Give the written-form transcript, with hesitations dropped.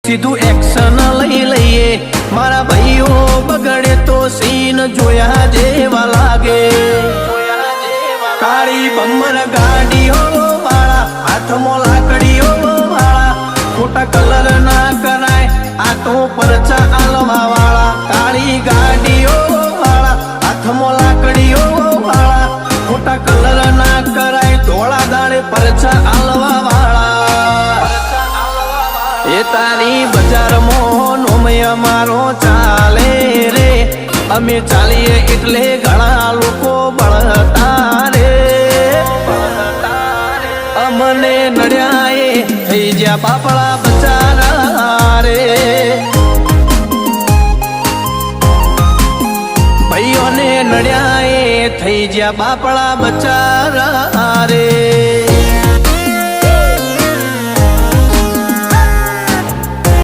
સીધું એક્શન લઈ લઈએ મારા ભાઈઓ બગડે તો સીન જોયા જેવા લાગે કાળી બમ્બર ગાડીઓ વાળા હાથમાં લાકડીઓ વાળા ખોટા કલર ના કરાય આ તો પરચા આલવા વાળા કાળી ગાડીઓ વાળા હાથમાં લાકડીઓ વાળા ખોટા કલર ના કરાય ધોળા દાડે પરચા આલવા વાળા એ તારી બજારમાં નોમય મારો ચાલે રે અમે ચાલીએ એટલે ઘણા લોકો બળતા રે અમને નડ્યા એ થઈ જ્યાં બાપડા બચારા રે ભાઈઓને નડ્યા એ થઈ જ્યાં બાપડા બચારા રે